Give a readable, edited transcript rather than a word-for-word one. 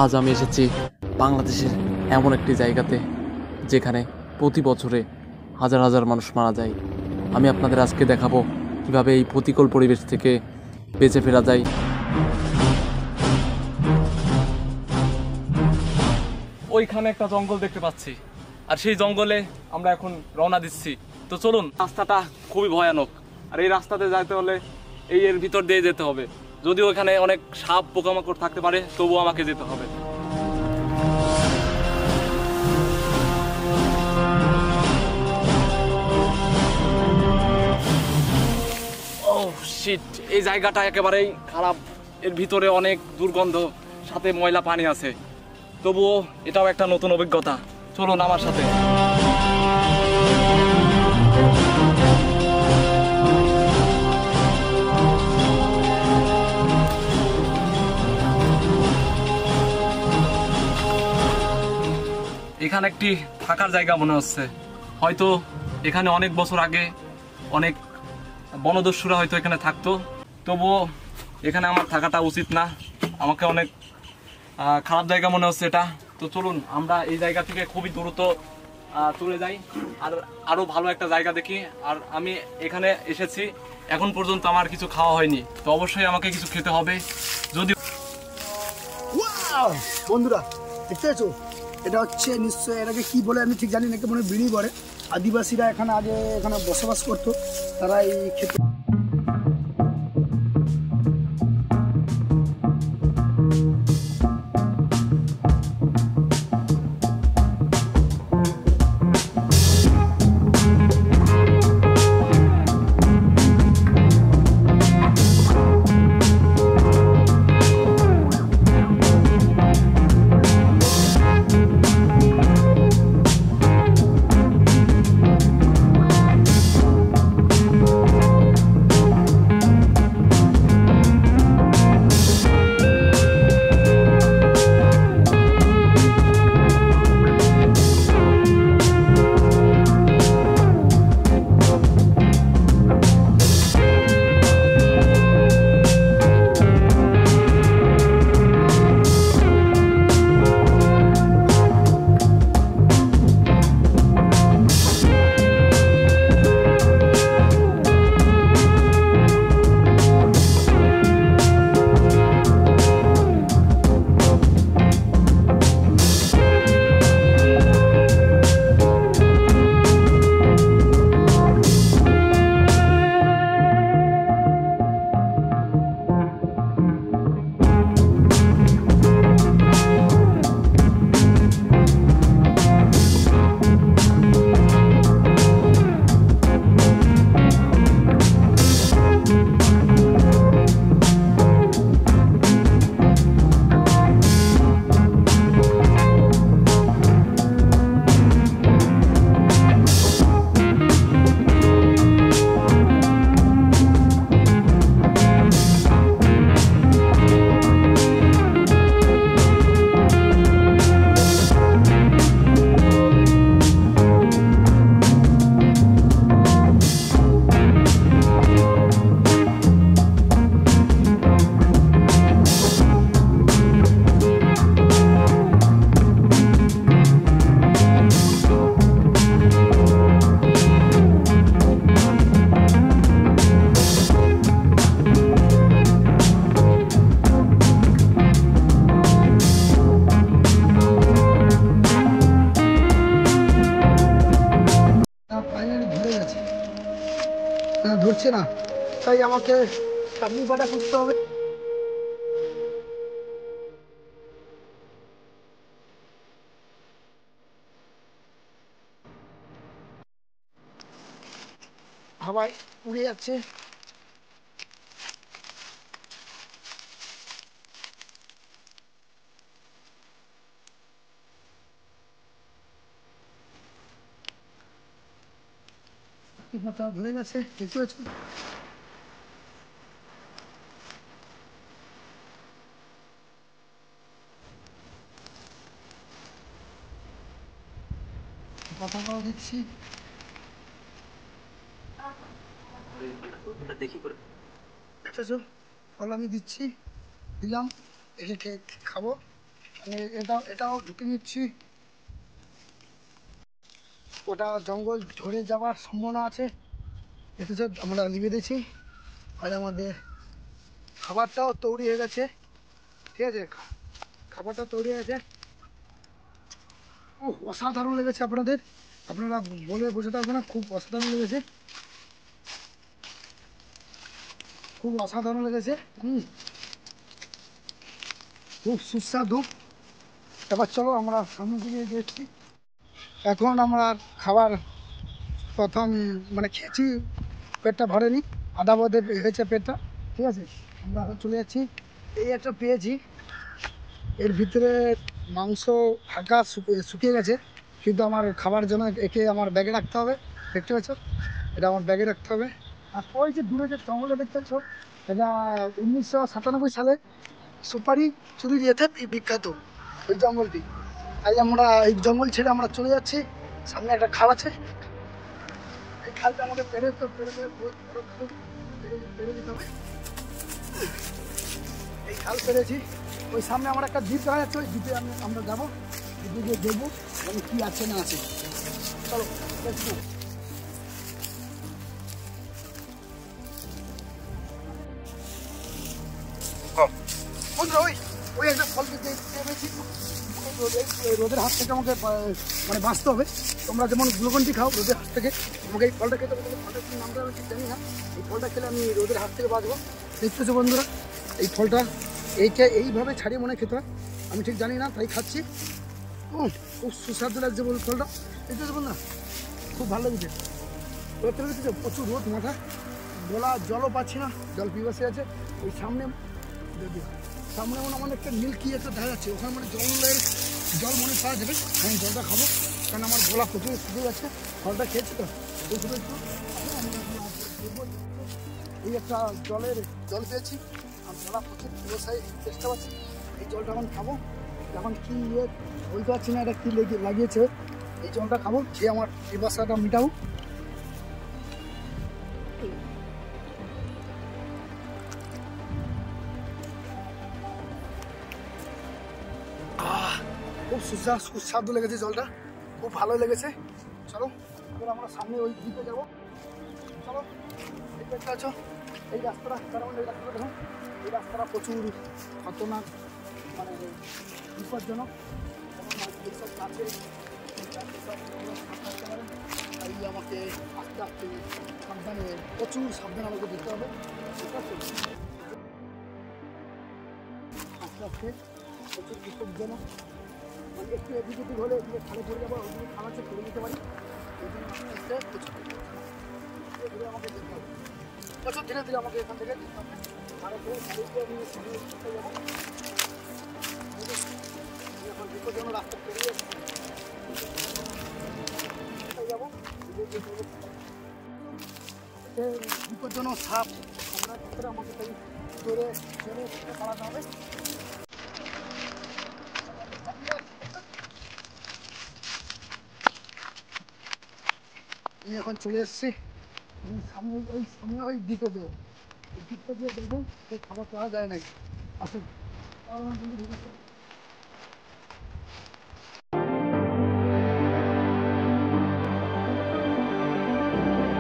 আজ আমি এসেছি বাংলাদেশের এমন একটি জায়গাতে যেখানে প্রতি বছরে হাজার হাজার মানুষ মারা যায়। আমি আপনাদের আজকে দেখাবো কিভাবে এই প্রতিকূল পরিবেশ থেকে বেঁচে ফেরা যায়। ওইখানে একটা জঙ্গল দেখতে পাচ্ছি, আর সেই জঙ্গলে আমরা এখন রওনা দিচ্ছি। তো চলুন, রাস্তাটা খুবই ভয়ানক, আর এই রাস্তাতে যেতে হলে এর ভিতর দিয়ে যেতে হবে। যদিও এখানে অনেক সাপ পোকামাকড় থাকতে পারে, তবুও আমাকে যেতে হবে। শিট, এই জায়গাটা একেবারেই খারাপ। এর ভিতরে অনেক দুর্গন্ধ, সাথে ময়লা পানি আছে। তবুও এটাও একটা নতুন অভিজ্ঞতা। চলুন আমার সাথে। এখানে একটি থাকার জায়গা মনে হচ্ছে। হয়তো এখানে অনেক বছর আগে অনেক বনদস্যুরা হয়তো এখানে থাকতো। তবুও এখানে আমার থাকাটা উচিত না, আমাকে অনেক খারাপ জায়গা মনে হচ্ছে এটা। তো চলুন আমরা এই জায়গা থেকে খুবই দ্রুত চলে যাই, আর আরো ভালো একটা জায়গা দেখি। আর আমি এখানে এসেছি, এখন পর্যন্ত আমার কিছু খাওয়া হয়নি, তো অবশ্যই আমাকে কিছু খেতে হবে। যদি বন্ধুরা দেখতে পাচ্ছ, এটা হচ্ছে নিশ্চয় এটাকে কি বলে আমি ঠিক জানি না, মনে বিড়ি বলে। আদিবাসীরা আগে এখানে বসবাস করতো, তারা এই ক্ষেত্রে ধরছে না, তাই আমাকে চাটনি পাটা খুঁজতে হবে। হাওয়ায় উড়ে যাচ্ছে। ধরে গেছে, দেখতে পাচ্ছ? কথা দেখছি, দেখি করে ফল আমি দিচ্ছি, দিলাম, একে খাবো। আমি এটাও ঢুকে নিচ্ছি। ওটা জঙ্গল ঝরে যাওয়ার সম্ভাবনা আছে, এতে সব আমরা লিখে দিয়েছি। আর আমাদের খাবারটাও তৈরি হয়ে গেছে, ঠিক আছে, খাবারটা তৈরি হয়ে গেছে। ও অসাধারণ লেগেছে, আপনারা বলে বোঝাতে পারবে না, খুব অসাধারণ লেগেছে, খুব অসাধারণ লেগেছে। খুব সুস্বাদু। এবার চলো আমরা সামনের দিকে দেখছি। এখন আমরা খাবার প্রথম মানে খেয়েছি, পেটটা ভরেনি, আধা বোধে হয়েছে পেটটা, ঠিক আছে। আমরা এখন চলে যাচ্ছি। এই একটা পেয়েছি, এর ভিতরে মাংস হালকা শুকিয়ে গেছে, কিন্তু আমার খাবার জন্য একে আমার ব্যাগে রাখতে হবে, দেখতে পাচ্ছ, এটা আমার ব্যাগে রাখতে হবে। আর ওই যে দূরে যে জঙ্গলটা দেখতে পাচ্ছ, এটা 1997 সালে সুপারি চুরি যেতে বিখ্যাত ওই জঙ্গলটি। তাই আমরা এই জঙ্গল ছেড়ে আমরা চলে যাচ্ছি। সামনে একটা খাল আছে, এই খালটা আমাকে পেরে দিতে হবে। এই খাল পেরেছি, ওই সামনে আমার একটা দ্বীপ দেখা যাচ্ছে, ওই দ্বীপে আমরা যাবো, দ্বীপে গিয়ে দেখবো কি আছে না আছে। চলো দেখবো। বন্ধুরা ওই ওই একটা ফল পেয়েছি, রোদের হাত থেকে আমাকে মানে বাঁচতে হবে। তোমরা যেমন গ্লুকন-ডি খাও রোদের হাত থেকে, আমাকে এই ফলটা খেতে হবে। ফলটার কি নামটা আমি ঠিক জানি না, এই ফলটা খেলে আমি রোদের হাত থেকে বাঁচবো। দেখতেছো বন্ধুরা, এই ফলটা এইভাবে ছাড়িয়ে মনে খেতে হয়, আমি ঠিক জানি না, তাই খাচ্ছি। খুব সুস্বাদু লাগছে বল ফলটা, দেখতেছো বন্ধুরা, খুব ভালো লাগছে। রোদ থেকে দেখতেছো, প্রচুর রোদ, মাথা গলা, জলও পাচ্ছি না, জল পিপাসে আছে। ওই সামনে সামনে মনে একটা নীল কি একটা দেখা যাচ্ছে, ওখানে মানে জল মনে পাওয়া যাবে। আমি জলটা খাবো, কারণ আমার গলা প্রচুর শুকিয়ে যাচ্ছে, ফলটা খেয়েছি তো একটু। এই একটা জল পেয়েছি, আর গলা প্রচুর ব্যবসায়ী চেষ্টা পাচ্ছি, এই জলটা এখন খাবো। এখন কি বলতে পারছি না, এটা কি লাগিয়েছে, এই জলটা খাবো, খেয়ে আমার পিপাসাটা মিটাবো। খুব সুস্বাদু লেগেছে জলটা, খুব ভালো লেগেছে। চলো এবার আমরা সামনে ওই দ্বীপে যাবো। চলো দেখতে আছো এই রাস্তাটা, কারণ এই রাস্তাটা দেখুন, এই রাস্তাটা প্রচুর খতরনাক, মানে বিপজ্জনক, এইসব কাছে থাকতে পারেন। তাই আমাকে আস্তে আস্তে সাবধানে, প্রচুর সাবধানে আমাকে যেতে হবে, ঠিক আছে। আস্তে আস্তে প্রচুর বিপজ্জনক, মানে একটু এদিক ওদিক হলে এদিকে খালে পড়ে যাবো, ওদিকে খাল আছে পড়ে যেতে পারি, এই জন্য আস্তে আস্তে প্রচুর আমাকে যেতে হবে, প্রচুর ধীরে ধীরে আমাকে এখান থেকে যেতে হবে। আর আমি যাবো এখন বিপজ্জনক রাস্তা পেরিয়ে যাবো, বিপজ্জনক সাপ আমরা ভিতরে, আমাকে তাই ধরে পালাতে হবে। আমি এখন চলে এসেছি সামনে ওই দ্বীপে দিয়ে, ওই দ্বীপটা দিয়ে দেখুন, সেই খাবার পাওয়া যায় নাকি, আসুন।